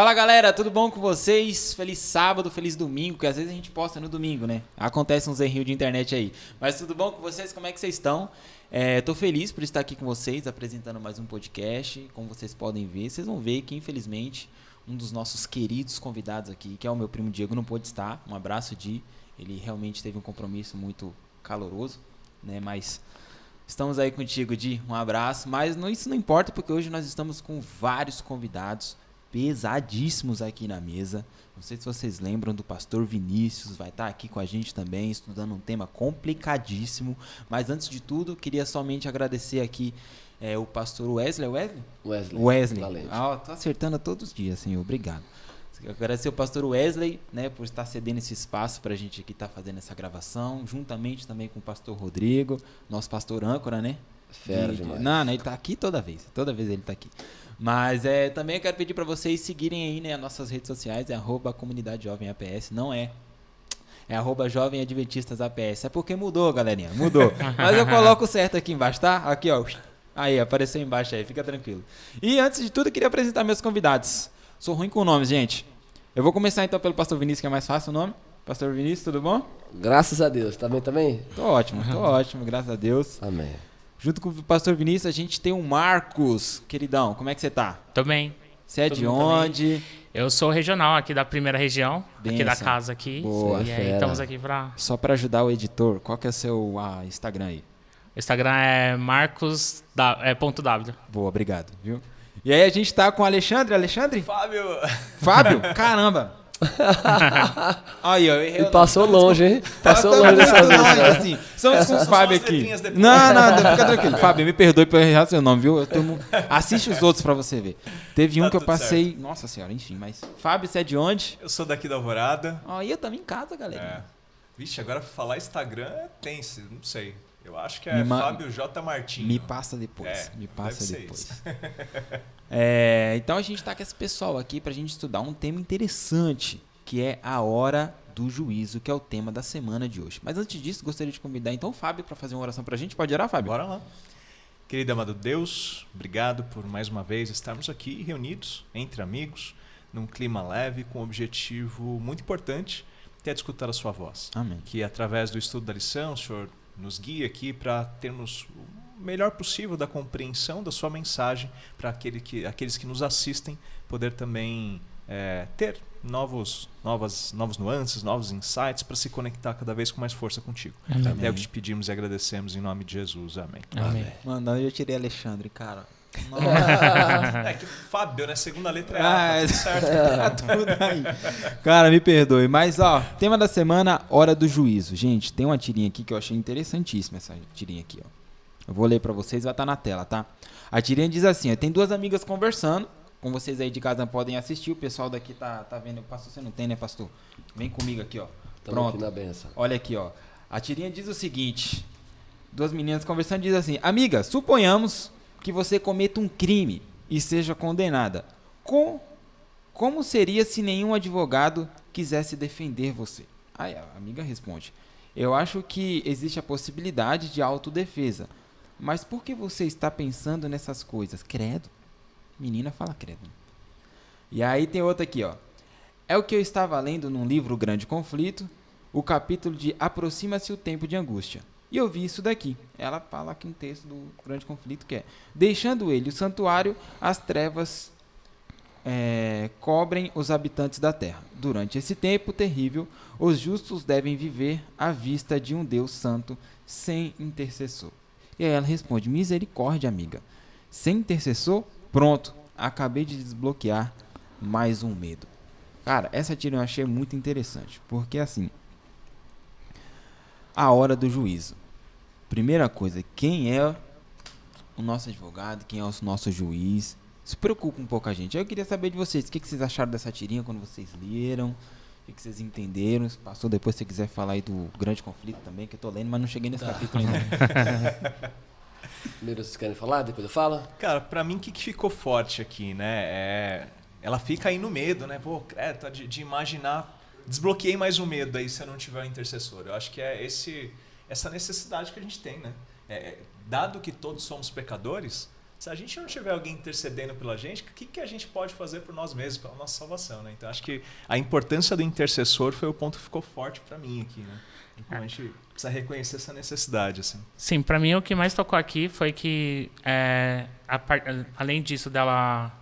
Fala galera, tudo bom com vocês? Feliz sábado, feliz domingo, que às vezes a gente posta no domingo, né? Acontece uns errinhos de internet aí. Mas tudo bom com vocês? Como é que vocês estão? Tô feliz por estar aqui com vocês, apresentando mais um podcast. Como vocês podem ver, vocês vão ver que infelizmente um dos nossos queridos convidados aqui, que é o meu primo Diego, não pôde estar. Um abraço, Di. Ele realmente teve um compromisso muito caloroso, né? Mas estamos aí contigo, Di. Um abraço. Mas isso não importa, porque hoje nós estamos com vários convidados pesadíssimos aqui na mesa. Não sei se vocês lembram do pastor Vinícius, vai estar aqui com a gente também, estudando um tema complicadíssimo. Mas antes de tudo, queria somente agradecer aqui o pastor Wesley. Wesley. Tô acertando todos os dias, Senhor. Obrigado. Agradecer o pastor Wesley, né, por estar cedendo esse espaço para a gente aqui estar fazendo essa gravação, juntamente também com o pastor Rodrigo, nosso pastor âncora, né? Fera demais. Não, ele tá aqui toda vez ele tá aqui. Mas também eu quero pedir para vocês seguirem aí, né, as nossas redes sociais, @comunidade jovem APS, não é @jovem adventistas APS, é porque mudou, galerinha, mudou. Mas eu coloco certo aqui embaixo, tá? Aqui, ó, aí, apareceu embaixo aí, fica tranquilo. E antes de tudo, eu queria apresentar meus convidados. Sou ruim com nomes, gente. Eu vou começar então pelo pastor Vinícius, que é mais fácil o nome. Pastor Vinícius, tudo bom? Graças a Deus, tá bem também? Tô ótimo, graças a Deus. Amém. Junto com o pastor Vinícius, a gente tem o Marcos. Queridão, como é que você tá? Tô bem. Você é de onde? Também. Eu sou regional aqui da primeira região, aqui da casa aqui. Boa, e aí estamos aqui pra... Só pra ajudar o editor, qual que é o seu Instagram aí? O Instagram é marcos.w. Boa, obrigado, viu? E aí a gente tá com o Alexandre. Fábio? Caramba! Aí, ó, Ele passou longe, hein? Passou longe dessa vez. Assim, somos com o Fábio aqui. Não, fica tranquilo. Fábio, me perdoe por errar seu nome, viu? Assiste os outros pra você ver. Teve um que eu passei... Certo. Nossa senhora, enfim, mas... Fábio, você é de onde? Eu sou daqui da Alvorada. E eu também em casa, galera. Vixe, agora falar Instagram é tenso, não sei. Eu acho que é Fábio J. Martins. Me passa depois. Então a gente tá com esse pessoal aqui pra gente estudar um tema interessante, que é a hora do juízo, que é o tema da semana de hoje. Mas antes disso, gostaria de convidar então o Fábio para fazer uma oração pra gente. Pode orar, Fábio? Bora lá. Querido amado Deus, obrigado por mais uma vez estarmos aqui reunidos entre amigos, num clima leve, com um objetivo muito importante, que é de escutar a sua voz. Amém. Que através do estudo da lição, o Senhor nos guia aqui para termos o melhor possível da compreensão da sua mensagem, para aqueles que nos assistem poder também ter novos nuances, novos insights para se conectar cada vez com mais força contigo. Amém. É o que te pedimos e agradecemos em nome de Jesus. Amém. Amém. Mano, eu tirei Alexandre, cara. É que Fábio, né? Segunda letra é tudo certo. Tá tudo aí. Cara, me perdoe. Mas, tema da semana, hora do juízo. Gente, tem uma tirinha aqui que eu achei interessantíssima, essa tirinha aqui, ó. Eu vou ler pra vocês, vai estar na tela, tá? A tirinha diz assim, ó, tem duas amigas conversando, com vocês aí de casa podem assistir, o pessoal daqui tá vendo. Pastor, você não tem, né, pastor? Vem comigo aqui, ó. Tamo aqui na benção. Olha aqui, ó. A tirinha diz o seguinte, duas meninas conversando, diz assim, amiga, suponhamos que você cometa um crime e seja condenada. Como seria se nenhum advogado quisesse defender você? Aí a amiga responde, eu acho que existe a possibilidade de autodefesa, mas por que você está pensando nessas coisas? Credo. Menina fala credo. E aí tem outra aqui, ó. É o que eu estava lendo num livro, O Grande Conflito, o capítulo de Aproxima-se o Tempo de Angústia. E eu vi isso daqui. Ela fala aqui um texto do Grande Conflito que é: deixando ele o santuário, as trevas cobrem os habitantes da terra. Durante esse tempo terrível, os justos devem viver à vista de um Deus santo sem intercessor. E aí ela responde: misericórdia, amiga. Sem intercessor? Pronto. Acabei de desbloquear mais um medo. Cara, essa tira eu achei muito interessante. Porque assim, a hora do juízo. Primeira coisa, quem é o nosso advogado, quem é o nosso juiz? Se preocupa um pouco a gente. Eu queria saber de vocês, o que vocês acharam dessa tirinha quando vocês leram? O que vocês entenderam? Passou depois, se você quiser falar aí do Grande Conflito também, que eu tô lendo, mas não cheguei nesse capítulo ainda. Primeiro vocês querem falar, depois eu falo? Cara, pra mim o que ficou forte aqui, né? Ela fica aí no medo, né? Pô, de imaginar. Desbloqueei mais um medo aí se eu não tiver um intercessor. Eu acho que é essa necessidade que a gente tem, né? Dado que todos somos pecadores, Se a gente não tiver alguém intercedendo pela gente, o que a gente pode fazer por nós mesmos, pela nossa salvação, né? Então, acho que a importância do intercessor foi o ponto que ficou forte para mim aqui, né? Então, a gente precisa reconhecer essa necessidade, assim. Sim, para mim o que mais tocou aqui foi que, além disso dela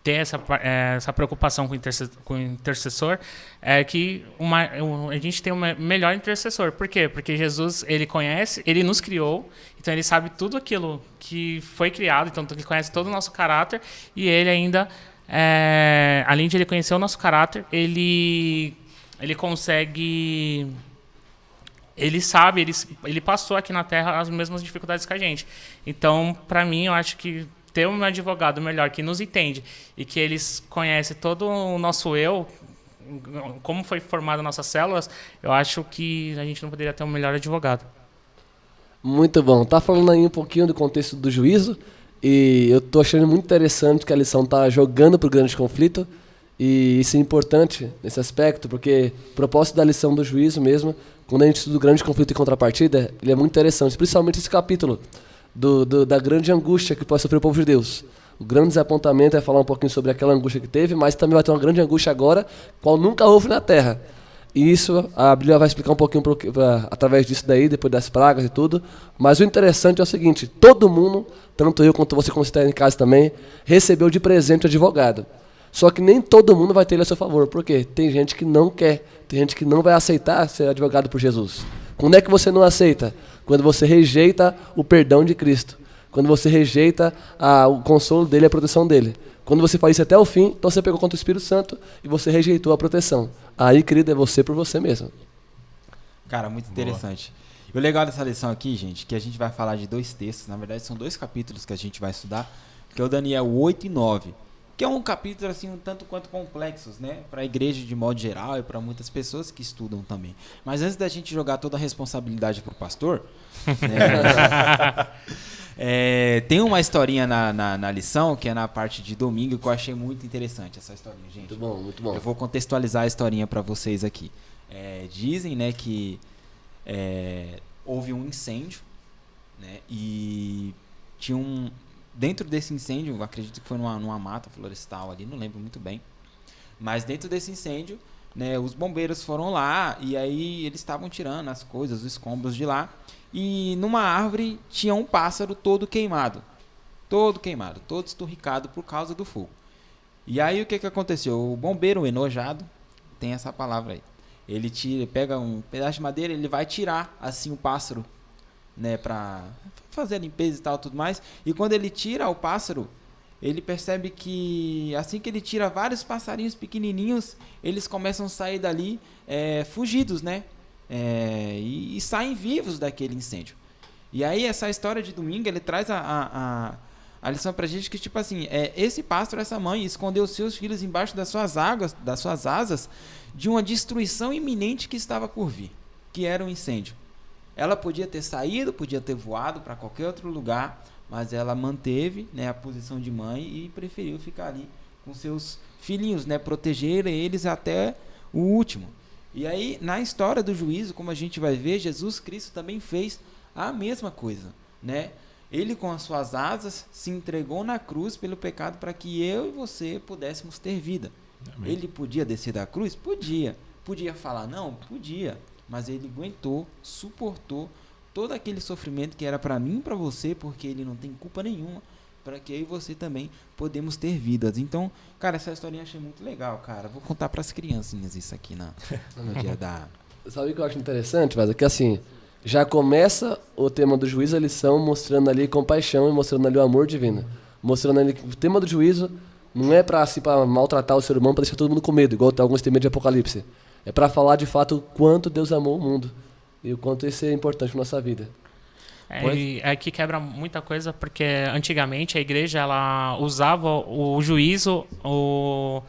ter essa preocupação com o intercessor, é que a gente tem um melhor intercessor. Por quê? Porque Jesus, ele conhece, ele nos criou, então ele sabe tudo aquilo que foi criado, então ele conhece todo o nosso caráter, e ele ainda, além de ele conhecer o nosso caráter, ele consegue... Ele sabe, ele passou aqui na Terra as mesmas dificuldades que a gente. Então, para mim, eu acho que ter um advogado melhor que nos entende e que eles conhecem todo o nosso eu, como foi formado nossas células, eu acho que a gente não poderia ter um melhor advogado. Muito bom. Tá falando aí um pouquinho do contexto do juízo e eu tô achando muito interessante que a lição tá jogando pro grande conflito e isso é importante nesse aspecto, porque o propósito da lição do juízo mesmo, quando a gente estuda o grande conflito e contrapartida, ele é muito interessante, principalmente esse capítulo da grande angústia que pode sofrer o povo de Deus. O grande desapontamento é falar um pouquinho sobre aquela angústia que teve, mas também vai ter uma grande angústia agora, qual nunca houve na Terra. E isso a Bíblia vai explicar um pouquinho através disso daí, depois das pragas e tudo. Mas o interessante é o seguinte, todo mundo, tanto eu quanto você, quando você está em casa também, recebeu de presente o advogado. Só que nem todo mundo vai ter ele a seu favor. Por quê? Tem gente que não quer, tem gente que não vai aceitar ser advogado por Jesus. Quando é que você não aceita? Quando você rejeita o perdão de Cristo. Quando você rejeita o consolo dele, a proteção dele. Quando você faz isso até o fim, então você pegou contra o Espírito Santo e você rejeitou a proteção. Aí, querido, é você por você mesmo. Cara, muito interessante. E o legal dessa lição aqui, gente, que a gente vai falar de 2 textos. Na verdade, são 2 capítulos que a gente vai estudar, que é o Daniel 8 e 9. Que é um capítulo assim um tanto quanto complexos, né, para a igreja de modo geral e para muitas pessoas que estudam também. Mas antes da gente jogar toda a responsabilidade pro pastor, tem uma historinha na lição que é na parte de domingo que eu achei muito interessante essa historinha, gente. Muito bom, muito bom. Eu vou contextualizar a historinha para vocês aqui. Dizem, né, que houve um incêndio, né, e tinha dentro desse incêndio, eu acredito que foi numa mata florestal ali, não lembro muito bem. Mas dentro desse incêndio, né, os bombeiros foram lá e aí eles estavam tirando as coisas, os escombros de lá. E numa árvore tinha um pássaro todo queimado, todo esturricado por causa do fogo. E aí o que aconteceu? O bombeiro enojado, tem essa palavra aí, ele pega um pedaço de madeira, ele vai tirar assim o pássaro, né, pra fazer a limpeza e tal, tudo mais. E quando ele tira o pássaro, ele percebe que assim que ele tira vários passarinhos pequenininhos, eles começam a sair dali fugidos, né, e saem vivos daquele incêndio. E aí essa história de domingo, ele traz a lição pra gente que tipo assim, esse pássaro, essa mãe escondeu os seus filhos embaixo das suas asas de uma destruição iminente que estava por vir, que era um incêndio. Ela podia ter saído, podia ter voado para qualquer outro lugar, mas ela manteve, né, a posição de mãe e preferiu ficar ali com seus filhinhos, né, proteger eles até o último. E aí, na história do juízo, como a gente vai ver, Jesus Cristo também fez a mesma coisa, né? Ele, com as suas asas, se entregou na cruz pelo pecado para que eu e você pudéssemos ter vida. Amém. Ele podia descer da cruz? Podia. Podia falar não? Podia. Mas ele aguentou, suportou todo aquele sofrimento que era para mim e para você, porque ele não tem culpa nenhuma, para que eu e você também podemos ter vidas. Então, cara, essa historinha eu achei muito legal, cara. Vou contar para as criancinhas isso aqui no dia da... Sabe o que eu acho interessante, mas é que assim, já começa o tema do juízo, a lição, mostrando ali compaixão e mostrando ali o amor divino. Mostrando ali que o tema do juízo não é para maltratar o ser humano, para deixar todo mundo com medo, igual tem alguns temas de Apocalipse. É para falar de fato o quanto Deus amou o mundo e o quanto isso é importante na nossa vida. É que quebra muita coisa, porque antigamente a igreja ela usava o juízo, o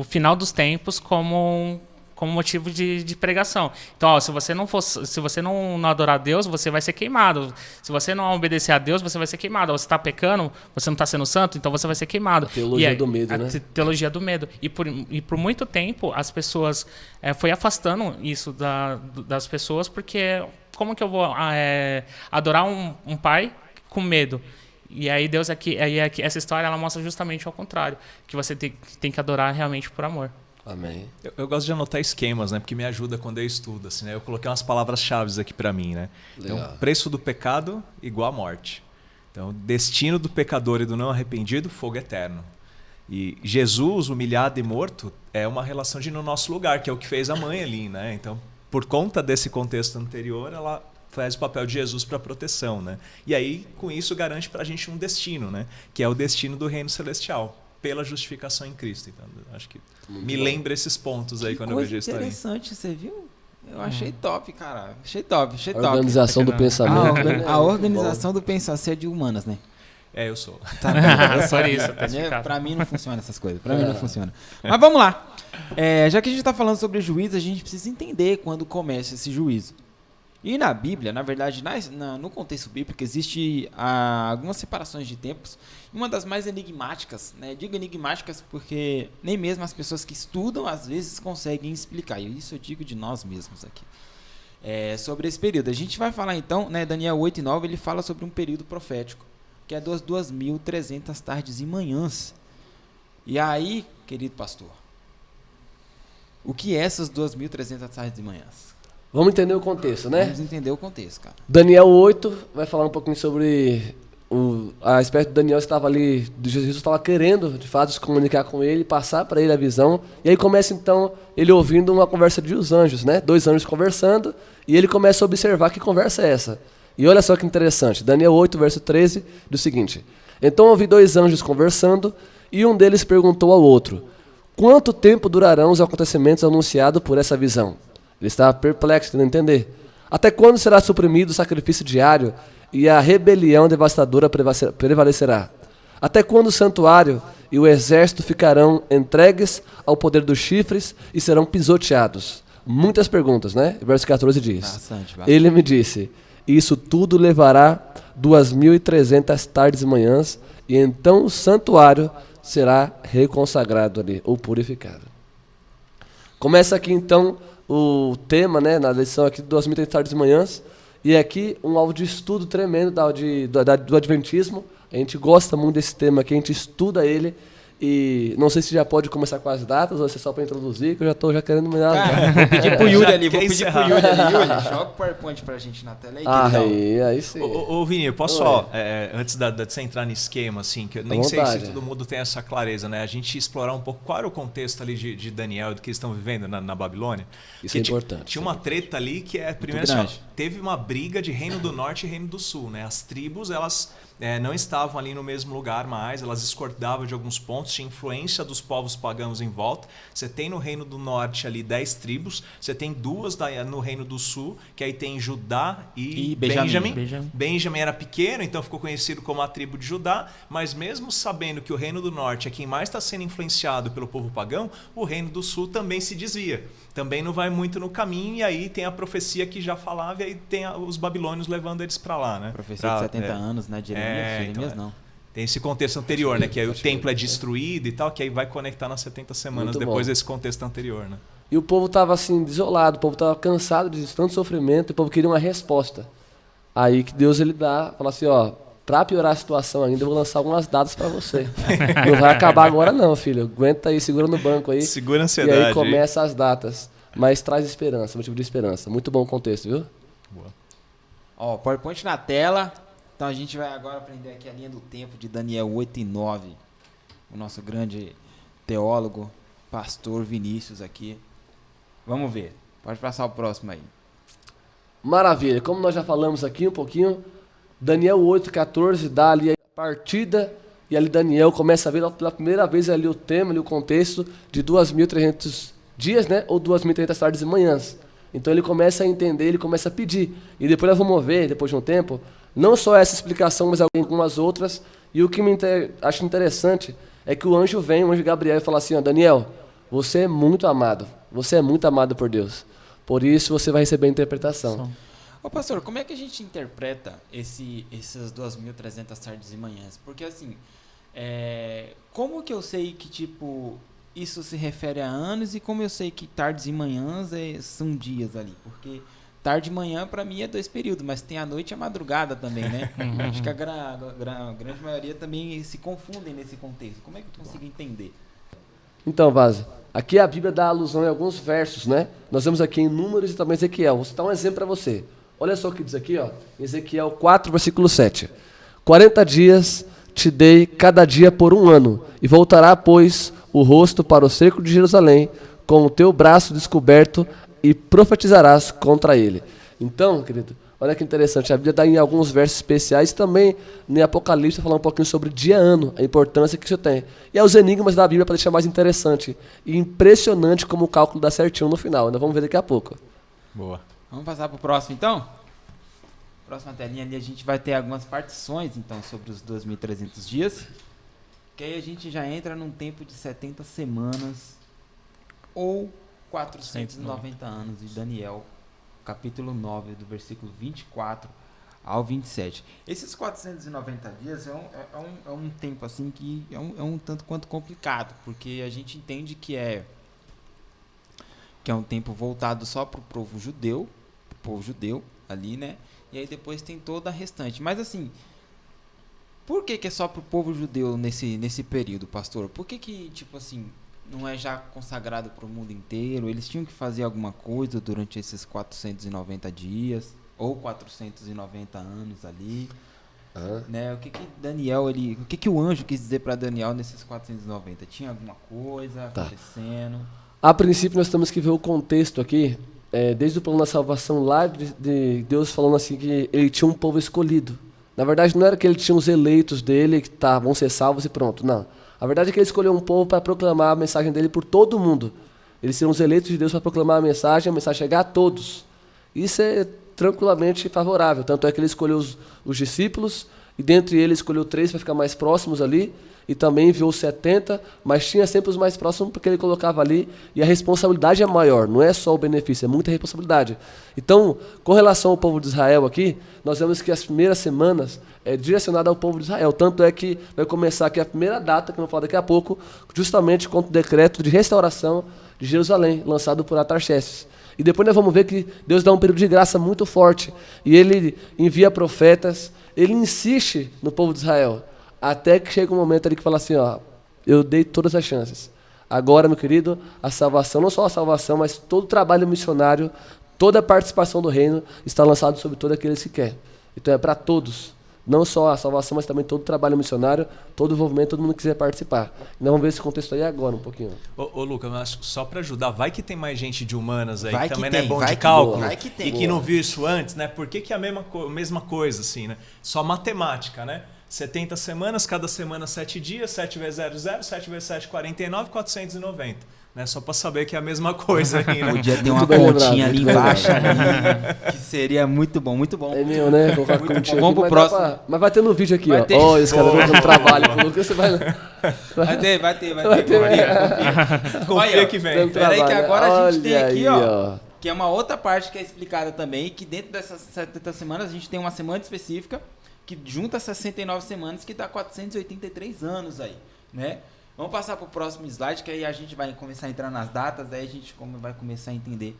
final dos tempos como motivo de pregação. Então, ó, se você não adorar a Deus, você vai ser queimado. Se você não obedecer a Deus, você vai ser queimado. Você está pecando, você não está sendo santo, então você vai ser queimado. A teologia do medo, né? A teologia do medo. E por muito tempo, as pessoas foi afastando isso das pessoas, porque como que eu vou adorar um pai com medo? E aí Deus aqui, essa história ela mostra justamente ao contrário, que você tem que adorar realmente por amor. Amém. Eu gosto de anotar esquemas, né? Porque me ajuda quando eu estudo. Assim, né? Eu coloquei umas palavras-chave aqui para mim, né? Legal. Então, preço do pecado igual a morte. Então, destino do pecador e do não arrependido, fogo eterno. E Jesus, humilhado e morto, é uma relação de ir no nosso lugar, que é o que fez a mãe ali, né? Então, por conta desse contexto anterior, ela faz o papel de Jesus para proteção, né? E aí, com isso, garante para a gente um destino, né? Que é o destino do reino celestial, pela justificação em Cristo. Então, acho que me lembra esses pontos aí quando eu vejo isso aí. Interessante, você viu? Eu achei top, cara. Achei top. A organização do pensamento. A organização do pensamento. Você é de humanas, né? É, eu sou. Tá bem, eu sou Por isso, tá né? explicado. Pra mim não funciona essas coisas. Pra mim não funciona. Mas vamos lá. Já que a gente tá falando sobre juízo, a gente precisa entender quando começa esse juízo. E na Bíblia, na verdade, no contexto bíblico, existe algumas separações de tempos. Uma das mais enigmáticas, né? Digo enigmáticas porque nem mesmo as pessoas que estudam, às vezes, conseguem explicar. E isso eu digo de nós mesmos aqui. Sobre esse período. A gente vai falar então, né, Daniel 8 e 9, ele fala sobre um período profético, que é das 2.300 tardes e manhãs. E aí, querido pastor, o que é essas 2.300 tardes e manhãs? Vamos entender o contexto, né? Vamos entender o contexto, cara. Daniel 8 vai falar um pouquinho sobre a espécie de Daniel estava ali, Jesus estava querendo, de fato, se comunicar com ele, passar para ele a visão. E aí começa, então, ele ouvindo uma conversa de os anjos, né? 2 anjos conversando, e ele começa a observar que conversa é essa. E olha só que interessante, Daniel 8, verso 13, diz o seguinte: Então ouvi 2 anjos conversando, e um deles perguntou ao outro: Quanto tempo durarão os acontecimentos anunciados por essa visão? Ele estava perplexo, tentando entender. Até quando será suprimido o sacrifício diário e a rebelião devastadora prevalecerá? Até quando o santuário e o exército ficarão entregues ao poder dos chifres e serão pisoteados? Muitas perguntas, né? Verso 14 diz: Bastante. Ele me disse: Isso tudo levará 2.300 tardes e manhãs, e então o santuário será reconsagrado ali, ou purificado. Começa aqui então o tema, né, na lição aqui de 2.300 tardes e manhãs, e aqui um alvo de estudo tremendo do Adventismo. A gente gosta muito desse tema aqui, a gente estuda ele. E não sei se já pode começar com as datas ou se é só para introduzir, que eu já estou querendo me dar. Vou pedir pro Yuri ali, Quer Yuri, joga o PowerPoint pra gente na tela aí. Aí sim. Ô Vini, eu posso só, antes de você entrar no esquema, assim, que eu nem sei se todo mundo tem essa clareza, né? A gente explorar um pouco qual era o contexto ali de Daniel, do que eles estão vivendo na Babilônia. Isso é importante. Tinha uma treta ali que primeiro assim, teve uma briga de Reino do Norte e Reino do Sul, né? As tribos, elas não estavam ali no mesmo lugar mais, elas discordavam de alguns pontos, tinha influência dos povos pagãos em volta. Você tem no Reino do Norte ali 10 tribos, você tem 2 no Reino do Sul, que aí tem Judá e Benjamim. Benjamim era pequeno, então ficou conhecido como a tribo de Judá, mas mesmo sabendo que o Reino do Norte é quem mais está sendo influenciado pelo povo pagão, o Reino do Sul também se desvia. Também não vai muito no caminho, e aí tem a profecia que já falava, e aí tem os babilônios levando eles para lá, né? Profecia de 70 anos, né? Jeremias não. Tem esse contexto anterior, né? Que aí o templo é destruído e tal, que aí vai conectar nas 70 semanas Muito depois bom. desse contexto anterior, né? E o povo estava assim, desolado, o povo estava cansado de tanto sofrimento, e o povo queria uma resposta. Aí que Deus ele dá, fala assim, ó, pra piorar a situação ainda, eu vou lançar algumas datas para você. Não vai acabar agora não, filho. Aguenta aí, segura no banco aí. Segura a ansiedade. E aí começa as datas. Mas traz esperança, motivo de esperança. Muito bom o contexto, viu? Boa. Ó, PowerPoint na tela. Então a gente vai agora aprender aqui a linha do tempo de Daniel 8 e 9. O nosso grande teólogo, pastor Vinícius aqui. Vamos ver. Pode passar o próximo aí. Maravilha. Como nós já falamos aqui um pouquinho, Daniel 8:14 dá ali a partida, e ali Daniel começa a ver pela primeira vez ali o tema, ali o contexto de 2.300 dias, né? Ou 2.300 tardes e manhãs. Então ele começa a entender, ele começa a pedir. E depois nós vamos ver, depois de um tempo, não só essa explicação, mas algumas outras. E o que acho interessante é que o anjo Gabriel, e fala assim, ó, Daniel, você é muito amado. Você é muito amado por Deus. Por isso você vai receber a interpretação. Ô pastor, como é que a gente interpreta essas 2.300 tardes e manhãs? Porque assim, como que eu sei que tipo isso se refere a anos e como eu sei que tardes e manhãs são dias ali? Porque tarde e manhã para mim é 2 períodos, mas tem a noite e a madrugada também, né? Acho que a grande maioria também se confundem nesse contexto. Como é que eu consigo entender? Então, Vaza, aqui a Bíblia dá alusão em alguns versos, né? Nós vemos aqui em Números e também Ezequiel. Vou citar um exemplo para você. Olha só o que diz aqui, ó, Ezequiel 4, versículo 7. 40 dias te dei cada dia por 1 ano, e voltará, pois, o rosto para o cerco de Jerusalém, com o teu braço descoberto, e profetizarás contra ele. Então, querido, olha que interessante, a Bíblia dá em alguns versos especiais, também em Apocalipse, falar um pouquinho sobre dia-ano, a importância que isso tem. E é os enigmas da Bíblia para deixar mais interessante e impressionante como o cálculo dá certinho no final. Nós vamos ver daqui a pouco. Boa. Vamos passar para o próximo, então? Próxima telinha ali a gente vai ter algumas partições, então, sobre os 2.300 dias. Que aí a gente já entra num tempo de 70 semanas ou 490 anos de Daniel, capítulo 9, do versículo 24 ao 27. Esses 490 dias é um tempo assim que é um tanto quanto complicado, porque a gente entende que é um tempo voltado só para o povo judeu ali, né? E aí depois tem toda a restante. Mas assim, por que é só para o povo judeu nesse período, pastor? Por que tipo assim, não é já consagrado para o mundo inteiro? Eles tinham que fazer alguma coisa durante esses 490 dias ou 490 anos ali, né? O que Daniel o que o anjo quis dizer para Daniel nesses 490? Tinha alguma coisa acontecendo? A princípio nós temos que ver o contexto aqui, desde o plano da salvação lá de Deus falando assim que ele tinha um povo escolhido. Na verdade não era que ele tinha os eleitos dele que vão ser salvos e pronto, não. A verdade é que ele escolheu um povo para proclamar a mensagem dele por todo mundo. Eles seriam os eleitos de Deus para proclamar a mensagem chegar a todos. Isso é tranquilamente favorável. Tanto é que ele escolheu os discípulos, e dentre eles escolheu 3 para ficar mais próximos ali, e também enviou 70, mas tinha sempre os mais próximos porque ele colocava ali, e a responsabilidade é maior, não é só o benefício, é muita responsabilidade. Então, com relação ao povo de Israel aqui, nós vemos que as primeiras semanas é direcionada ao povo de Israel, tanto é que vai começar aqui a primeira data, que eu vou falar daqui a pouco, justamente contra o decreto de restauração de Jerusalém, lançado por Artaxerxes. E depois nós vamos ver que Deus dá um período de graça muito forte, e ele envia profetas, ele insiste no povo de Israel, até que chega um momento ali que fala assim, ó, eu dei todas as chances. Agora, meu querido, a salvação, não só a salvação, mas todo o trabalho missionário, toda a participação do reino está lançado sobre todos aqueles que quer. Então é para todos, não só a salvação, mas também todo o trabalho missionário, todo o envolvimento, todo mundo que quiser participar. Então vamos ver esse contexto aí agora um pouquinho. Ô Lucas, mas só para ajudar, vai que tem mais gente de humanas aí Vai que também que não é tem, bom vai de que cálculo boa, vai que tem. e que não viu isso antes, né? Por que é a mesma coisa, assim, né? Só matemática, né? 70 semanas, cada semana 7 dias, 7 vezes 00, 7 vezes 7, 49, 490. Né? Só para saber que é a mesma coisa aí, né? Podia ter uma Muito bem continha lembrado, ali muito bem embaixo, ali, que seria muito bom, muito bom. É meu, né? Vou colocar contigo Vamos aqui, pro próximo. mas vai ter no vídeo aqui, Vai ó. ter. Ó, esse cara Boa. dando trabalho com o Lucas, você vai... Vai ter. Confia Olha, que vem. dando Pera aí que trabalho. agora a gente tem Olha aqui, aí, ó, que é uma outra parte que é explicada também, que dentro dessas 70 semanas a gente tem uma semana específica que junta 69 semanas, que dá 483 anos aí, né? Vamos passar para o próximo slide, que aí a gente vai começar a entrar nas datas, daí a gente vai começar a entender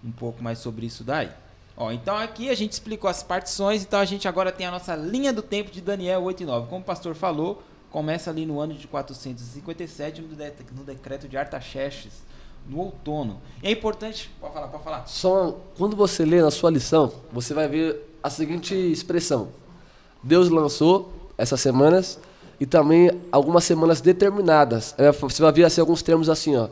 um pouco mais sobre isso daí. Ó, então aqui a gente explicou as partições, então a gente agora tem a nossa linha do tempo de Daniel 8 e 9. Como o pastor falou, começa ali no ano de 457, no decreto de Artaxerxes, no outono. E é importante... Pode falar. Só quando você lê na sua lição, você vai ver a seguinte expressão. Deus lançou essas semanas e também algumas semanas determinadas. Você vai ver assim, alguns termos assim, ó.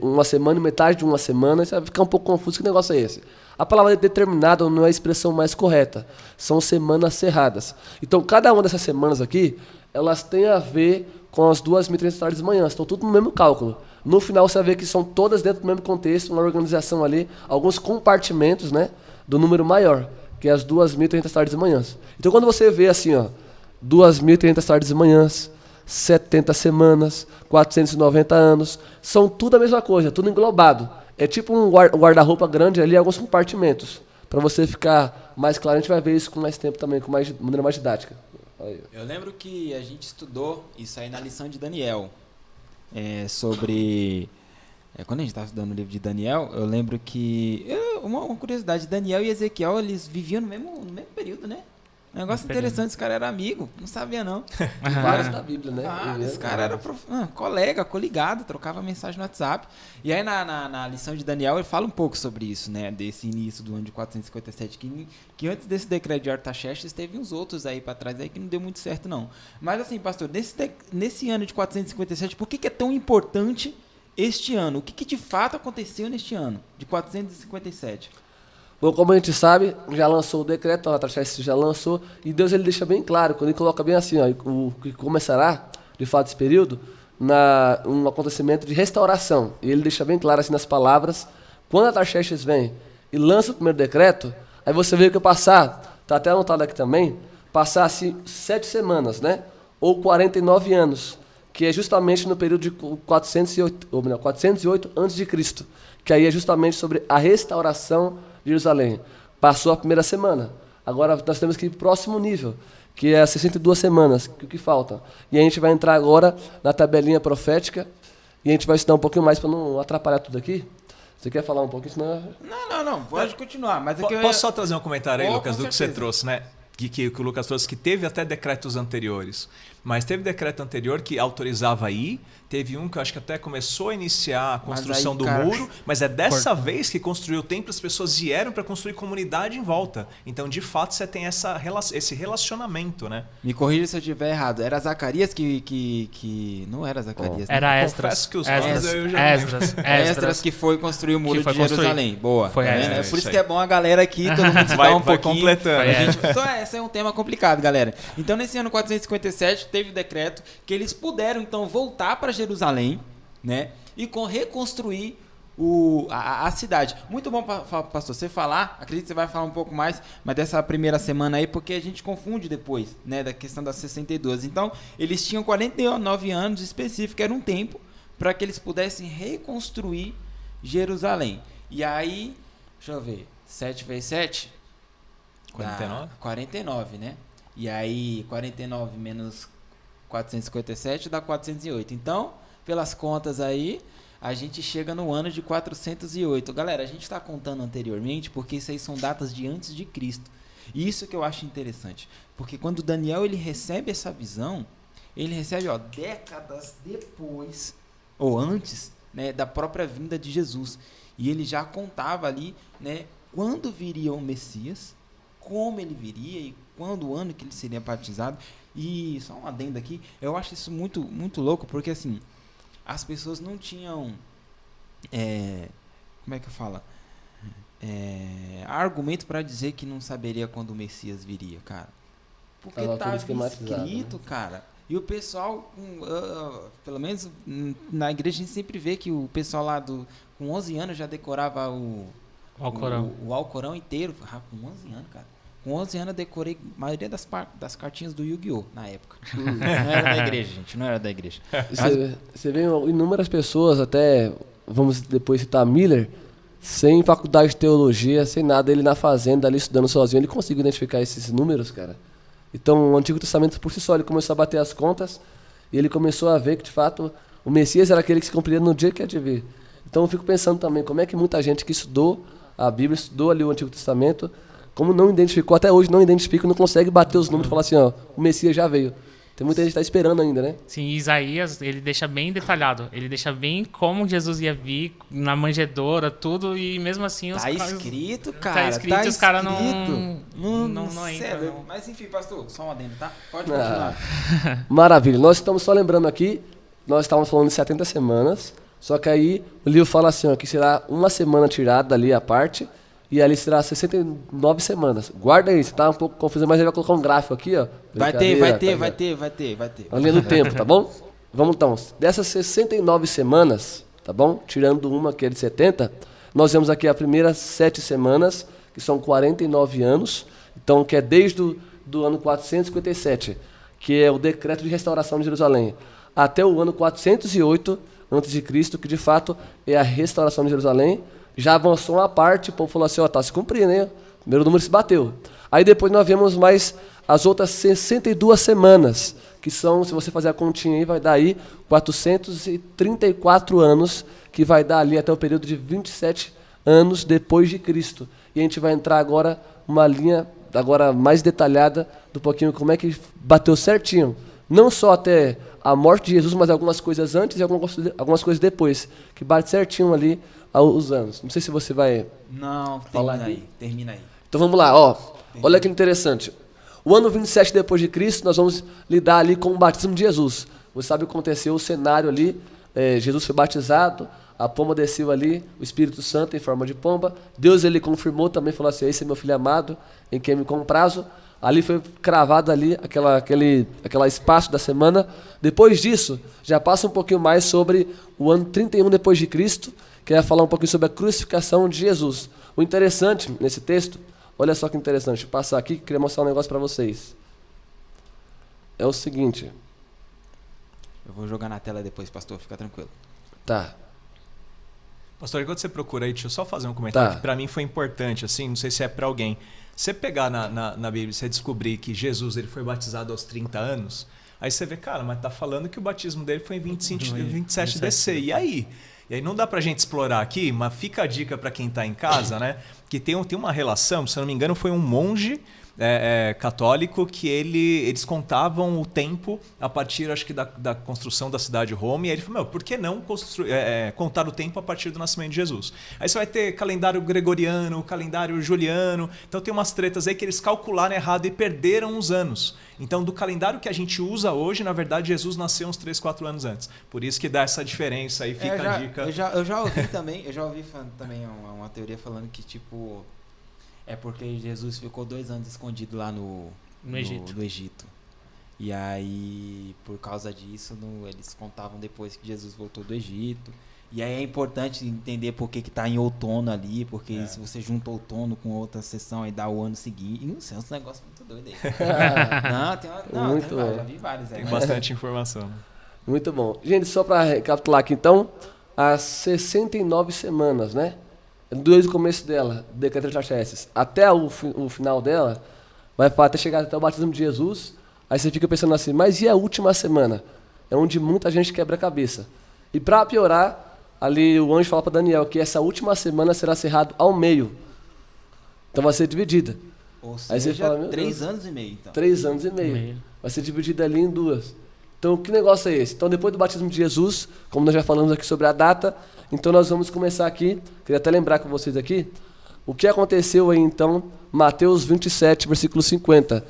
Uma semana e metade de uma semana, você vai ficar um pouco confuso, que negócio é esse? A palavra determinada não é a expressão mais correta, são semanas cerradas. Então, cada uma dessas semanas aqui, elas têm a ver com as 2.300 tardes de manhã, estão tudo no mesmo cálculo. No final, você vai ver que são todas dentro do mesmo contexto, uma organização ali, alguns compartimentos, né, do número maior, que é as 2.300 tardes de manhãs. Então, quando você vê assim, ó, 2.300 tardes de manhãs, 70 semanas, 490 anos, são tudo a mesma coisa, tudo englobado. É tipo um guarda-roupa grande ali, alguns compartimentos. Para você ficar mais claro, a gente vai ver isso com mais tempo também, com maneira mais didática. Aí. Eu lembro que a gente estudou isso aí na lição de Daniel, sobre quando a gente estava estudando o livro de Daniel, eu lembro que... Uma curiosidade, Daniel e Ezequiel, eles viviam no mesmo período, né? Um negócio interessante, esse cara era amigo, não sabia não. Vários da Bíblia, né? Esse cara era colega, coligado, trocava mensagem no WhatsApp. E aí na lição de Daniel ele fala um pouco sobre isso, né? Desse início do ano de 457, que antes desse decreto de Artaxerxes teve uns outros aí pra trás aí que não deu muito certo não. Mas assim, pastor, nesse ano de 457, por que é tão importante este ano? O que de fato aconteceu neste ano de 457? Bom, como a gente sabe, já lançou o decreto, o Artaxerxes já lançou, e Deus ele deixa bem claro, quando ele coloca bem assim, ó, o que começará, de fato, esse período, um acontecimento de restauração. E ele deixa bem claro assim nas palavras, quando Artaxerxes vem e lança o primeiro decreto, aí você vê que eu passar, está até anotado aqui também, passar assim 7 semanas, né? Ou 49 anos, que é justamente no período de 408 a.C., que aí é justamente sobre a restauração de Jerusalém. Passou a primeira semana. Agora nós temos que ir para o próximo nível, que é as 62 semanas, que faltam. E a gente vai entrar agora na tabelinha profética e a gente vai estudar um pouquinho mais para não atrapalhar tudo aqui. Você quer falar um pouquinho? Senão... Não, pode continuar. Mas Posso só trazer um comentário aí, Lucas, com do que você trouxe, né? Que o Lucas trouxe, que teve até decretos anteriores. Mas teve decreto anterior que autorizava aí. Teve um que eu acho que até começou a iniciar a construção do muro, mas é dessa vez que construiu o templo, as pessoas vieram para construir comunidade em volta. Então, de fato, você tem esse relacionamento, né? Me corrija se eu estiver errado. Era Zacarias que... Não era Zacarias. Era né? Esdras. Confesso que os nomes eu já Esdras que foi construir o muro de Jerusalém. Boa. Foi É por isso que é bom a galera aqui, todo mundo se dá um vai pouquinho. completando. Então, esse é um tema complicado, galera. Então, nesse ano 457, teve decreto que eles puderam, então, voltar para Jerusalém, né? E reconstruir a cidade. Muito bom, pastor, você falar, acredito que você vai falar um pouco mais, mas dessa primeira semana aí, porque a gente confunde depois, né, da questão das 62. Então, eles tinham 49 anos específico, era um tempo para que eles pudessem reconstruir Jerusalém. E aí, deixa eu ver, 7 vezes 7? 49? 49, né? E aí, 49 menos 457 dá 408. Então, pelas contas aí, a gente chega no ano de 408. Galera, a gente está contando anteriormente porque isso aí são datas de antes de Cristo. E isso que eu acho interessante. Porque quando Daniel ele recebe essa visão, ele recebe décadas depois, ou antes, né, da própria vinda de Jesus. E ele já contava ali, né, quando viria o Messias, como ele viria e quando o ano que ele seria batizado. E só um adendo aqui, eu acho isso muito, muito louco, porque assim, as pessoas não tinham, como é que eu falo? Argumento para dizer que não saberia quando o Messias viria, cara. Porque estava escrito, né? Cara. E o pessoal, pelo menos na igreja, a gente sempre vê que o pessoal lá com 11 anos já decorava o Alcorão inteiro. Com 11 anos, cara. Com 11 anos eu decorei a maioria das cartinhas do Yu-Gi-Oh! Na época. Não era da igreja, gente. Não era da igreja. Você vê inúmeras pessoas, até, vamos depois citar Miller, sem faculdade de teologia, sem nada, ele na fazenda ali estudando sozinho, ele conseguiu identificar esses números, cara. Então o Antigo Testamento por si só, ele começou a bater as contas e ele começou a ver que de fato o Messias era aquele que se cumpria no dia que há de vir. Então eu fico pensando também, como é que muita gente que estudou a Bíblia, estudou ali o Antigo Testamento, como não identificou, até hoje não identifica, não consegue bater os números e falar assim, o Messias já veio. Tem muita gente que está esperando ainda, né? Sim, Isaías, ele deixa bem detalhado. Ele deixa bem como Jesus ia vir, na manjedoura, tudo, e mesmo assim... Tá escrito, cara. Tá escrito e os caras não entram. Não. Mas enfim, pastor, só um adendo, tá? Pode continuar. Maravilha. Nós estamos só lembrando aqui, nós estávamos falando de 70 semanas, só que aí o livro fala assim, que será uma semana tirada ali a parte, e ali será 69 semanas. Guarda aí, você tá um pouco confuso, mas ele vai colocar um gráfico aqui, ó. Vai ter. A linha do tempo, tá bom? Vamos então. Dessas 69 semanas, tá bom? Tirando uma que é de 70, nós vemos aqui as primeiras 7 semanas, que são 49 anos. Então, que é desde do ano 457, que é o decreto de restauração de Jerusalém, até o ano 408 a.C., que de fato é a restauração de Jerusalém. Já avançou uma parte, o povo falou assim, tá se cumprindo, hein? O primeiro número se bateu. Aí depois nós vemos mais as outras 62 semanas, que são, se você fazer a continha aí, vai dar aí 434 anos, que vai dar ali até o período de 27 anos depois de Cristo. E a gente vai entrar agora uma linha agora mais detalhada do pouquinho como é que bateu certinho. Não só até a morte de Jesus, mas algumas coisas antes e algumas coisas depois, que bate certinho ali os anos. Não sei se você vai... Não, Falar termina aí. Então vamos lá, ó. Olha que interessante. O ano 27 depois de Cristo, nós vamos lidar ali com o batismo de Jesus. Você sabe o que aconteceu, o cenário ali, Jesus foi batizado, a pomba desceu ali, o Espírito Santo em forma de pomba. Deus ele confirmou também, falou assim, esse é meu filho amado, em quem me comprazo. Ali foi cravado ali aquela espaço da semana. Depois disso, já passa um pouquinho mais sobre o ano 31 depois de Cristo, que vai falar um pouquinho sobre a crucificação de Jesus. O interessante nesse texto, olha só que interessante, vou passar aqui, queria mostrar um negócio para vocês. É o seguinte. Eu vou jogar na tela depois, pastor, fica tranquilo. Tá. Pastor, enquanto você procura aí, deixa eu só fazer um comentário Tá. que para mim foi importante, assim, não sei se é para alguém. Você pegar na Bíblia e você descobrir que Jesus ele foi batizado aos 30 anos, aí você vê, cara, mas tá falando que o batismo dele foi em 27 DC. E aí? E aí não dá pra gente explorar aqui, mas fica a dica para quem tá em casa, né? Que tem uma relação, se eu não me engano, foi um monge católico que eles contavam o tempo a partir, acho que, da construção da cidade de Roma. E aí ele falou, por que não contar o tempo a partir do nascimento de Jesus? Aí você vai ter calendário gregoriano, calendário juliano. Então tem umas tretas aí que eles calcularam errado e perderam uns anos. Então do calendário que a gente usa hoje, na verdade, Jesus nasceu uns 3, 4 anos antes. Por isso que dá essa diferença aí, fica a dica. Eu já ouvi também, também uma teoria falando que, tipo... É porque Jesus ficou 2 anos escondido lá no Egito. E aí, por causa disso, eles contavam depois que Jesus voltou do Egito. E aí é importante entender por que tá em outono ali, porque se você junta outono com outra sessão e dá o ano seguinte... Não sei, é um negócio muito doido aí. Já vi vários aí. Tem bastante informação. Muito bom. Gente, só para recapitular aqui então, as 69 semanas, né? Desde o começo dela, Decreto de Artaxerxes, até o final dela, vai até chegar até o batismo de Jesus. Aí você fica pensando assim, mas e a última semana? É onde muita gente quebra a cabeça. E para piorar, ali o anjo fala para Daniel que essa última semana será cerrado ao meio. Então vai ser dividida. Ou seja, aí você fala, 3 anos e meio, então. 3 anos e meio. Vai ser dividida ali em 2. Então, que negócio é esse? Então, depois do batismo de Jesus, como nós já falamos aqui sobre a data, então nós vamos começar aqui, queria até lembrar com vocês aqui, o que aconteceu aí, então, Mateus 27, versículo 50.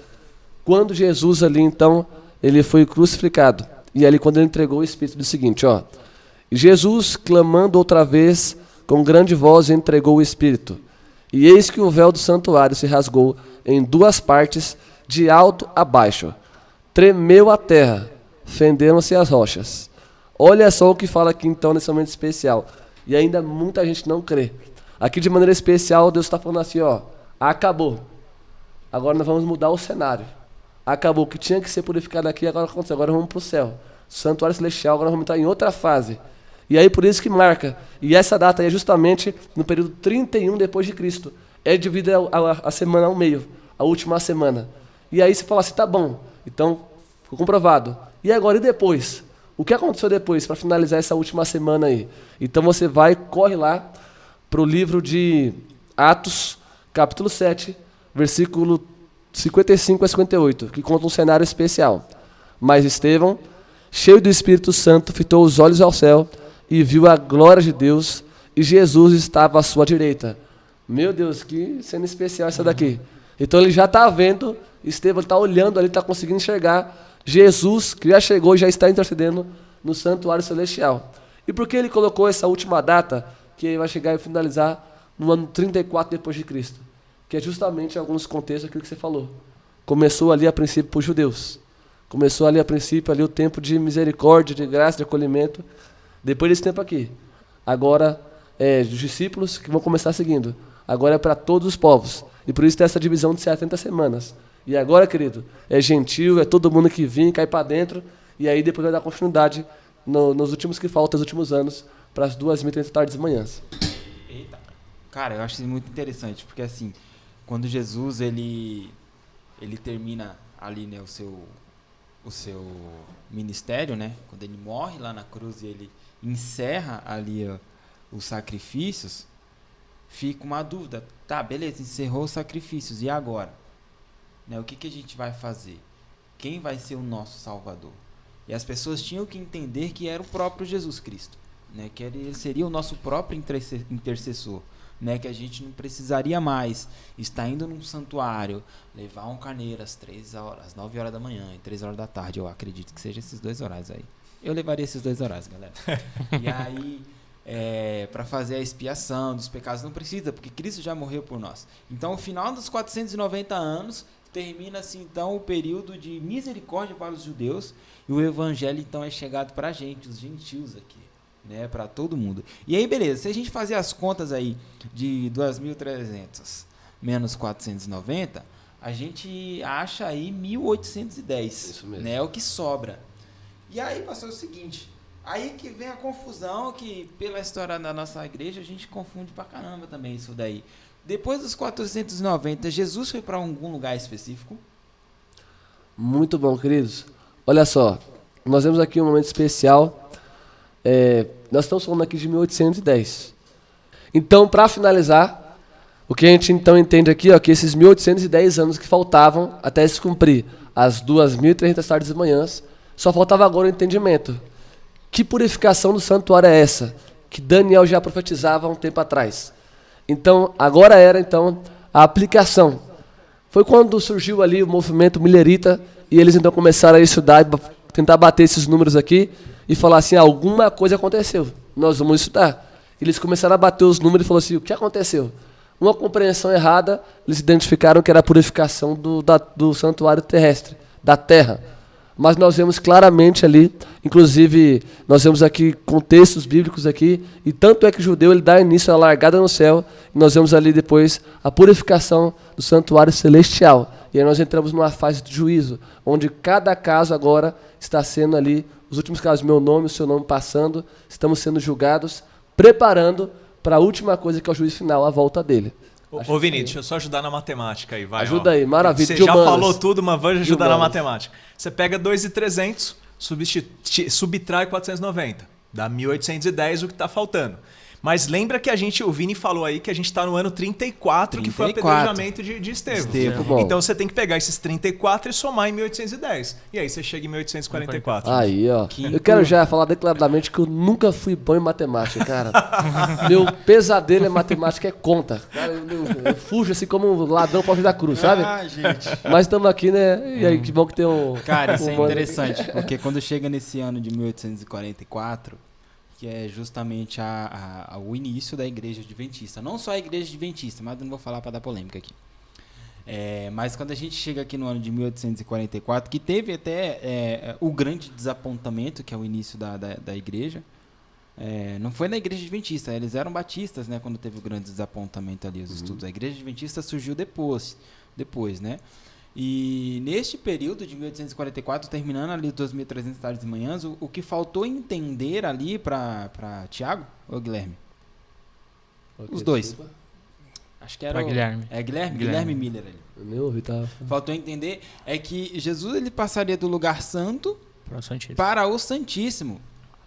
Quando Jesus ali, então, ele foi crucificado. E ali, quando ele entregou o Espírito, do seguinte, ó. Jesus, clamando outra vez, com grande voz, entregou o Espírito. E eis que o véu do santuário se rasgou em 2 partes, de alto a baixo. Tremeu a terra. Fenderam-se as rochas. Olha só o que fala aqui então nesse momento especial. E ainda muita gente não crê. Aqui de maneira especial Deus está falando assim, ó. Acabou. Agora nós vamos mudar o cenário. Acabou. O que tinha que ser purificado aqui agora aconteceu. Agora vamos para o céu. Santuário celestial, agora vamos entrar em outra fase. E aí por isso que marca. E essa data aí é justamente no período 31 depois de Cristo. É dividida a semana ao meio. A última semana. E aí você fala assim, tá bom. Então, ficou comprovado. E agora, e depois? O que aconteceu depois, para finalizar essa última semana aí? Então você corre lá para o livro de Atos, capítulo 7, versículo 55 a 58, que conta um cenário especial. Mas Estevão, cheio do Espírito Santo, fitou os olhos ao céu e viu a glória de Deus, e Jesus estava à sua direita. Meu Deus, que cena especial essa daqui. Então ele já está vendo, Estevão está olhando ali, está conseguindo enxergar Jesus, que já chegou e já está intercedendo no santuário celestial. E por que ele colocou essa última data, que vai chegar e finalizar no ano 34 depois de Cristo? Que é justamente, em alguns contextos, aquilo que você falou. Começou ali a princípio para os judeus. Começou ali a princípio ali o tempo de misericórdia, de graça, de acolhimento. Depois desse tempo aqui. Agora, os discípulos que vão começar seguindo. Agora é para todos os povos. E por isso tem essa divisão de 70 semanas. E agora, querido, é gentil, é todo mundo que vem, cai para dentro, e aí depois vai dar continuidade nos últimos que faltam, os últimos anos, para as 2h30 tardes e manhãs. Eita. Cara, eu acho isso muito interessante, porque assim, quando Jesus, ele termina ali, né, o seu ministério, né? Quando ele morre lá na cruz e ele encerra ali os sacrifícios, fica uma dúvida. Tá, beleza, encerrou os sacrifícios, e agora? Né, o que a gente vai fazer? Quem vai ser o nosso Salvador? E as pessoas tinham que entender que era o próprio Jesus Cristo, né? Que ele seria o nosso próprio intercessor, né? Que a gente não precisaria mais estar indo num santuário, levar um carneiro às 9 horas da manhã e 3 horas da tarde. Eu acredito que seja esses 2 horários aí. Eu levaria esses 2 horários, galera. E aí, para fazer a expiação dos pecados, não precisa, porque Cristo já morreu por nós. Então, o final dos 490 anos termina-se então o período de misericórdia para os judeus, e o evangelho então é chegado para a gente, os gentios aqui, né, para todo mundo. E aí, beleza, se a gente fazer as contas aí de 2.300 menos 490, a gente acha aí 1.810. Isso mesmo. Né, é o que sobra. E aí passou o seguinte, aí que vem a confusão, que pela história da nossa igreja a gente confunde pra caramba também isso daí. Depois dos 490, Jesus foi para algum lugar específico? Muito bom, queridos. Olha só, nós temos aqui um momento especial. Nós estamos falando aqui de 1810. Então, para finalizar, o que a gente então entende aqui, ó, que esses 1810 anos que faltavam até se cumprir as 2.300 tardes e manhãs, só faltava agora o entendimento. Que purificação do santuário é essa? Que Daniel já profetizava há um tempo atrás. Então, agora era então a aplicação. Foi quando surgiu ali o movimento millerita, e eles então começaram a estudar, tentar bater esses números aqui e falar assim, alguma coisa aconteceu, nós vamos estudar. Eles começaram a bater os números e falaram assim, o que aconteceu? Uma compreensão errada, eles identificaram que era a purificação do santuário terrestre, da terra. Mas nós vemos claramente ali, inclusive nós vemos aqui contextos bíblicos aqui, e tanto é que o judeu ele dá início à largada no céu, e nós vemos ali depois a purificação do santuário celestial. E aí nós entramos numa fase de juízo, onde cada caso agora está sendo ali, os últimos casos, meu nome, o seu nome passando, estamos sendo julgados, preparando para a última coisa que é o juízo final, a volta dele. Ô Vini, deixa eu só ajudar na matemática aí, vai. Ajuda aí, maravilha. Você de já humanas. falou tudo, mas vamos ajudar na humanas. matemática. Você pega 2.300, subtrai 490, dá 1.810 o que está faltando. Mas lembra que o Vini falou aí que a gente está no ano 34, que foi o 34. apedrejamento de Estevão. Estevão. Bom. Então você tem que pegar esses 34 e somar em 1.810. E aí você chega em 1.844. Aí, ó. Eu quero já falar declaradamente que eu nunca fui bom em matemática, cara. Meu pesadelo em matemática é conta. Cara, eu fujo assim como um ladrão foge da cruz, sabe? Ah, gente. Mas estamos aqui, né? E aí, que bom que tem um... Cara, isso é mano- interessante, porque quando chega nesse ano de 1844, que é justamente o início da igreja adventista, não só a igreja adventista, mas eu não vou falar para dar polêmica aqui. Mas quando a gente chega aqui no ano de 1844, que teve até o grande desapontamento, que é o início da igreja, não foi na igreja adventista, eles eram batistas, né, quando teve o grande desapontamento ali, os estudos. A igreja adventista surgiu depois, né? E neste período de 1844, terminando ali 2.300 tardes e manhãs, o que faltou entender ali para Tiago ou Guilherme? Os dois. Desculpa. Acho que era Pra Guilherme. Guilherme Miller ali. Eu nem ouvi, tá? Faltou entender é que Jesus ele passaria do lugar santo Pro Santíssimo. para o Santíssimo.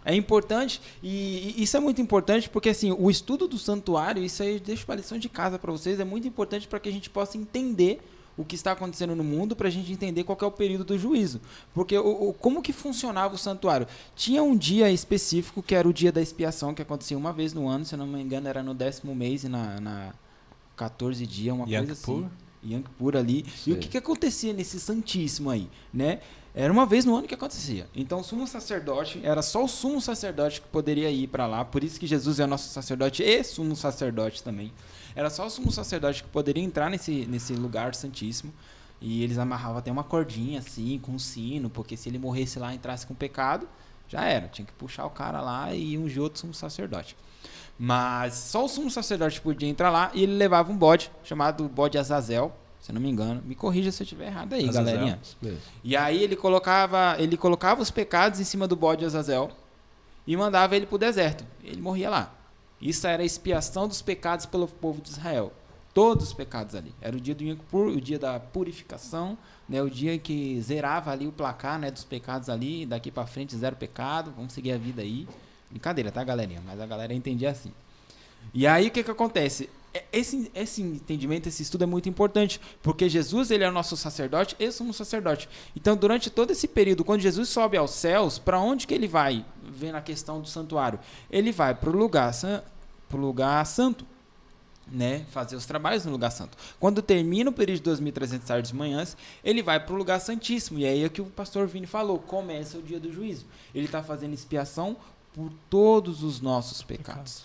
É importante, e isso é muito importante porque assim, o estudo do santuário, isso aí eu deixo para lição de casa para vocês, é muito importante para que a gente possa entender o que está acontecendo no mundo, para a gente entender qual que é o período do juízo. Porque como que funcionava o santuário? Tinha um dia específico, que era o dia da expiação, que acontecia uma vez no ano, se eu não me engano, era no 10º mês e na 14 dias, uma Yom coisa Kippur? assim. Yom Kippur ali. Sim. E o que acontecia nesse santíssimo aí, né? Era uma vez no ano que acontecia. Então o sumo sacerdote, era só o sumo sacerdote que poderia ir para lá, por isso que Jesus é nosso sacerdote e sumo sacerdote também. Era só o sumo sacerdote que poderia entrar nesse lugar santíssimo. E eles amarravam até uma cordinha assim, com um sino, porque se ele morresse lá e entrasse com pecado, já era. Tinha que puxar o cara lá e ungir outro sumo sacerdote. Mas só o sumo sacerdote podia entrar lá e ele levava um bode, chamado bode Azazel, se eu não me engano. Me corrija se eu estiver errado aí, Azazel. galerinha. Mesmo. E aí ele colocava os pecados em cima do bode Azazel e mandava ele para o deserto. Ele morria lá. Isso era a expiação dos pecados pelo povo de Israel. Todos os pecados ali. Era o dia o dia da purificação, né? O dia que zerava ali o placar, né, dos pecados ali, daqui para frente 0 pecado, vamos seguir a vida aí. Brincadeira, tá, galerinha? Mas a galera entendia assim. E aí o que acontece? Esse entendimento, esse estudo é muito importante, porque Jesus, ele é o nosso sacerdote e somos sacerdote. Então, durante todo esse período, quando Jesus sobe aos céus, para onde que ele vai? Vendo a questão do santuário. Ele vai para o lugar santo, né? Fazer os trabalhos no lugar santo. Quando termina o período de 2.300 tardes e manhãs, ele vai para o lugar santíssimo. E aí é o que o pastor Vini falou, começa o dia do juízo. Ele está fazendo expiação por todos os nossos pecados.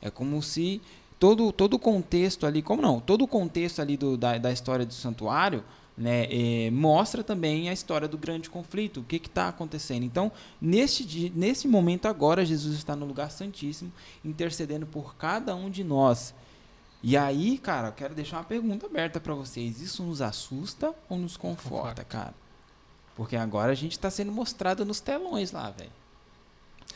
É como se todo o contexto ali, todo o contexto ali da história do santuário, né, mostra também a história do grande conflito, o que está acontecendo. Então, nesse momento agora, Jesus está no lugar santíssimo, intercedendo por cada um de nós. E aí, cara, eu quero deixar uma pergunta aberta para vocês. Isso nos assusta ou nos conforta, cara? Porque agora a gente está sendo mostrado nos telões lá, velho.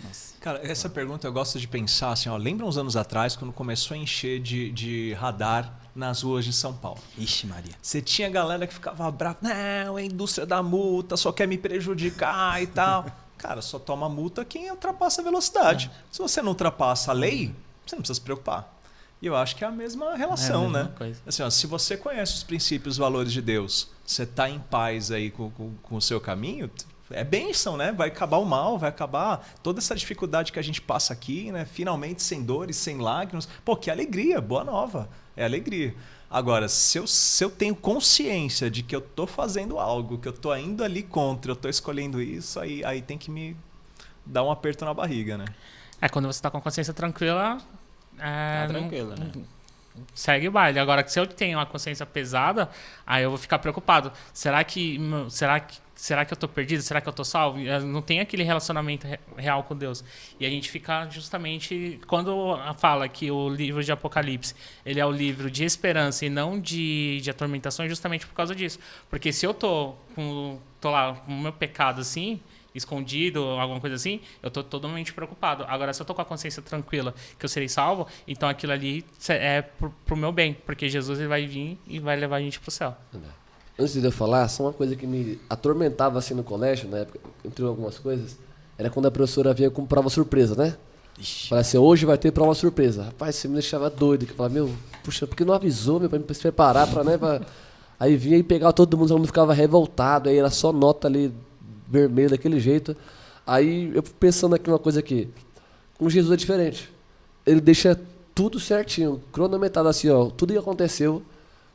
Nossa. Cara, essa pergunta eu gosto de pensar assim, ó, lembra uns anos atrás quando começou a encher de radar nas ruas de São Paulo? Ixi, Maria. Você tinha galera que ficava brava, não, é a indústria da multa, só quer me prejudicar e tal. Cara, só toma multa quem ultrapassa a velocidade. Se você não ultrapassa a lei, você não precisa se preocupar. E eu acho que é a mesma relação, né? Coisa. Assim, ó, se você conhece os princípios e os valores de Deus, você está em paz aí com o seu caminho, é bênção, né? Vai acabar o mal, vai acabar toda essa dificuldade que a gente passa aqui, né? Finalmente sem dores, sem lágrimas. Pô, que alegria, boa nova. É alegria. Agora, se eu tenho consciência de que eu tô fazendo algo, que eu tô indo ali contra, eu tô escolhendo isso, aí tem que me dar um aperto na barriga, né? Quando você tá com a consciência tranquila... Tá tranquilo, né? Segue o baile. Agora, se eu tenho uma consciência pesada, aí eu vou ficar preocupado. Será que eu tô perdido? Será que eu tô salvo? Eu não tem aquele relacionamento real com Deus. E a gente fica justamente... Quando fala que o livro de Apocalipse ele é o livro de esperança e não de atormentação, é justamente por causa disso. Porque se eu tô lá com o meu pecado assim... escondido, alguma coisa assim, eu tô totalmente preocupado. Agora, se eu tô com a consciência tranquila que eu serei salvo, então aquilo ali é pro meu bem, porque Jesus ele vai vir e vai levar a gente pro céu. Antes de eu falar, só uma coisa que me atormentava assim no colégio, na época, entre algumas coisas, era quando a professora vinha com prova surpresa, né? Falava assim, hoje vai ter prova surpresa. Rapaz, você me deixava doido, que eu falava, puxa, por que não avisou, pra me preparar pra, né? Aí vinha e pegava todo mundo, todo mundo ficava revoltado, aí era só nota ali, vermelho daquele jeito. Aí eu fico pensando aqui uma coisa aqui. Com Jesus é diferente. Ele deixa tudo certinho, cronometrado assim, ó. Tudo que aconteceu,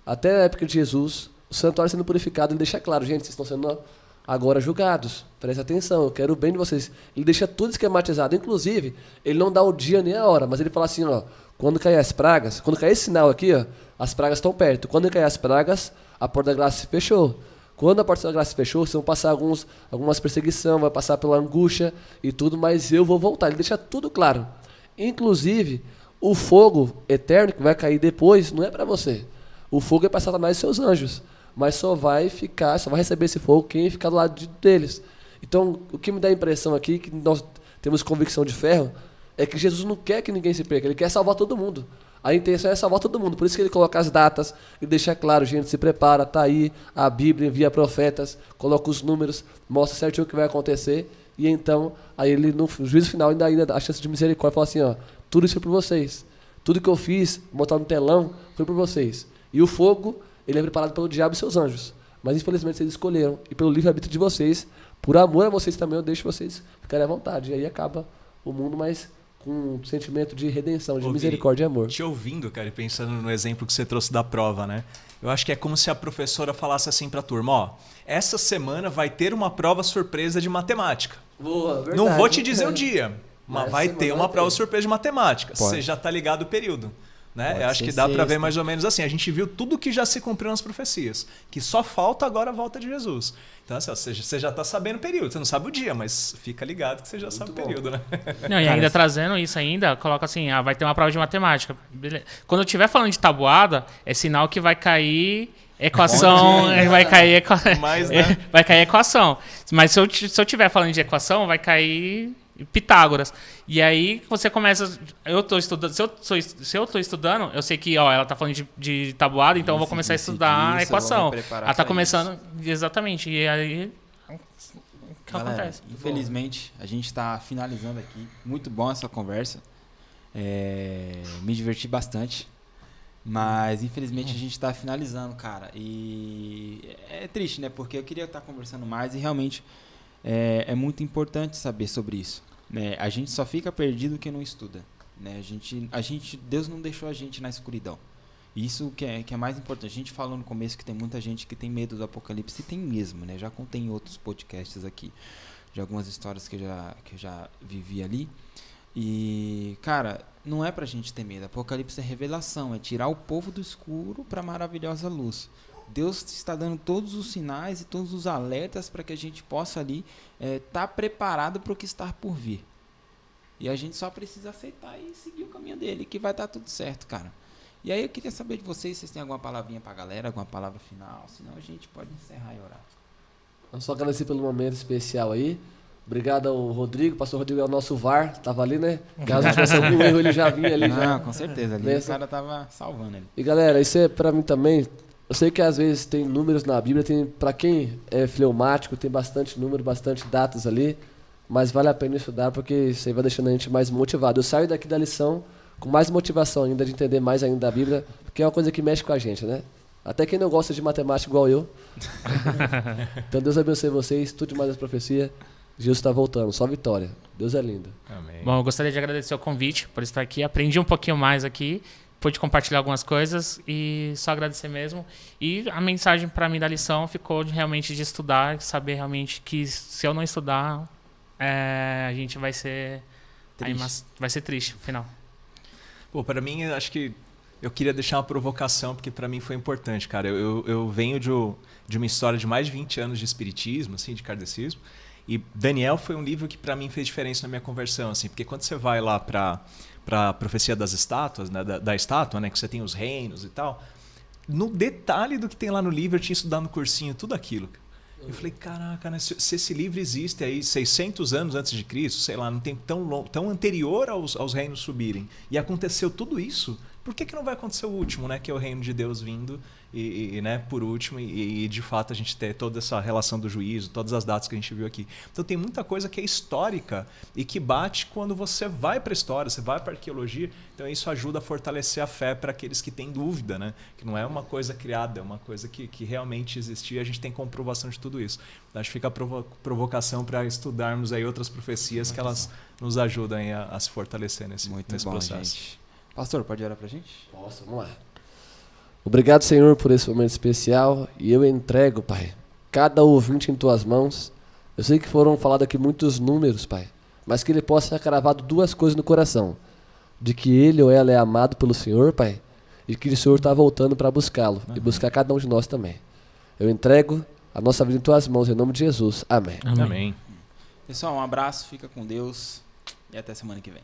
até a época de Jesus, o santuário sendo purificado, ele deixa claro, gente, vocês estão sendo agora julgados. Preste atenção, eu quero o bem de vocês. Ele deixa tudo esquematizado. Inclusive, ele não dá o dia nem a hora, mas ele fala assim, ó, quando cair as pragas, quando cair esse sinal aqui, ó, as pragas estão perto. Quando cair as pragas, a porta da graça se fechou. Quando a porta da graça se fechou, vocês vão passar algumas perseguições, vai passar pela angústia e tudo, mas eu vou voltar. Ele deixa tudo claro. Inclusive, o fogo eterno que vai cair depois não é para você. O fogo é para Satanás e seus anjos. Mas só vai receber esse fogo quem ficar do lado deles. Então, o que me dá a impressão aqui, que nós temos convicção de ferro, é que Jesus não quer que ninguém se perca, ele quer salvar todo mundo. A intenção é salvar todo mundo, por isso que ele coloca as datas e deixa claro, gente, se prepara, tá aí a Bíblia, envia profetas, coloca os números, mostra certinho o que vai acontecer, e então, aí ele no juízo final ainda a chance de misericórdia, fala assim, ó, tudo isso foi por vocês, tudo que eu fiz, botar no telão, foi por vocês. E o fogo, ele é preparado pelo diabo e seus anjos, mas infelizmente vocês escolheram, e pelo livre-arbítrio de vocês, por amor a vocês também, eu deixo vocês ficarem à vontade, e aí acaba o mundo mais... com um sentimento de redenção, de misericórdia e amor. Te ouvindo, cara, e pensando no exemplo que você trouxe da prova, né? Eu acho que é como se a professora falasse assim pra turma, ó, essa semana vai ter uma prova surpresa de matemática. Boa, verdade. Não vou te dizer o dia, mas vai ter uma prova ter. surpresa de matemática. Pode. Você já tá ligado o período. Né? Pode Eu acho ser que dá para ver sexta. mais ou menos assim. A gente viu tudo que já se cumpriu nas profecias. Que só falta agora a volta de Jesus. Então, assim, você já está sabendo o período. Você não sabe o dia, mas fica ligado que você já sabe o período, né? Não, e ainda trazendo isso ainda, coloca assim, vai ter uma prova de matemática. Beleza. Quando eu estiver falando de tabuada, é sinal que vai cair equação, vai cair Mas, né? vai cair equação. Mas se eu estiver falando de equação, vai cair e Pitágoras. E aí você começa. Eu tô estudando. Se eu tô estudando, eu sei que ela tá falando de tabuada, então eu vou começar a estudar a equação. Ela tá começando. Exatamente. E aí. O que acontece? Infelizmente, a gente tá finalizando aqui. Muito bom essa conversa. Me diverti bastante. Mas, infelizmente, a gente está finalizando, cara. E é triste, né? Porque eu queria estar conversando mais e realmente é muito importante saber sobre isso. Né? A gente só fica perdido quem não estuda. Né? Deus não deixou a gente na escuridão. Isso que é mais importante. A gente falou no começo que tem muita gente que tem medo do apocalipse. E tem mesmo, né? Já contei em outros podcasts aqui de algumas histórias que eu já vivi ali. E, cara, não é pra gente ter medo. Apocalipse é revelação, é tirar o povo do escuro pra maravilhosa luz. Deus está dando todos os sinais e todos os alertas para que a gente possa ali tá preparado para o que está por vir. E a gente só precisa aceitar e seguir o caminho dele, que vai dar tudo certo, cara. E aí eu queria saber de vocês, se vocês têm alguma palavrinha pra galera, alguma palavra final, senão a gente pode encerrar e orar. Eu só agradecer pelo momento especial aí. Obrigado ao Rodrigo. O pastor Rodrigo é o nosso VAR. Tava ali, né? Caso tivesse algum erro, ele já vinha ali. Não, com certeza. Ali o cara tava salvando ele. E galera, isso é pra mim também. Eu sei que às vezes tem números na Bíblia. Pra quem é fleumático, tem bastante número, bastante datas ali. Mas vale a pena estudar porque isso aí vai deixando a gente mais motivado. Eu saio daqui da lição com mais motivação ainda de entender mais ainda da Bíblia. Porque é uma coisa que mexe com a gente, né? Até quem não gosta de matemática igual eu. Então Deus abençoe vocês. Estude mais as profecias. Jesus está voltando, só vitória. Deus é lindo. Amém. Bom, eu gostaria de agradecer o convite por estar aqui. Aprendi um pouquinho mais aqui, pude compartilhar algumas coisas e só agradecer mesmo. E a mensagem para mim da lição ficou realmente de estudar, saber realmente que se eu não estudar, a gente vai ser triste. Vai ser triste no final. Pô, para mim, acho que eu queria deixar uma provocação, porque para mim foi importante, cara. Eu venho de uma história de mais de 20 anos de espiritismo, assim, de kardecismo. E Daniel foi um livro que para mim fez diferença na minha conversão, assim, porque quando você vai lá para a profecia das estátuas, né, da estátua, né, que você tem os reinos e tal, no detalhe do que tem lá no livro, eu tinha estudado no cursinho tudo aquilo. Eu falei, caraca, né, se esse livro existe aí 600 anos antes de Cristo, sei lá, não tem tão anterior aos reinos subirem, e aconteceu tudo isso, por que não vai acontecer o último, né, que é o reino de Deus vindo né, por último, e de fato a gente ter toda essa relação do juízo, todas as datas que a gente viu aqui. Então tem muita coisa que é histórica e que bate quando você vai para a história, você vai para a arqueologia, então isso ajuda a fortalecer a fé para aqueles que têm dúvida, né, que não é uma coisa criada, é uma coisa que realmente existiu e a gente tem comprovação de tudo isso. Então, acho que fica a provocação para estudarmos aí outras profecias que elas nos ajudam a se fortalecer nesse processo. Gente. Pastor, pode orar pra gente? Posso, vamos lá. Obrigado, Senhor, por esse momento especial. E eu entrego, Pai, cada ouvinte em Tuas mãos. Eu sei que foram falados aqui muitos números, Pai, mas que ele possa ser cravado duas coisas no coração. De que ele ou ela é amado pelo Senhor, Pai, e que o Senhor está voltando para buscá-lo e buscar cada um de nós também. Eu entrego a nossa vida em Tuas mãos, em nome de Jesus. Amém. Amém. Pessoal, um abraço, fica com Deus e até semana que vem.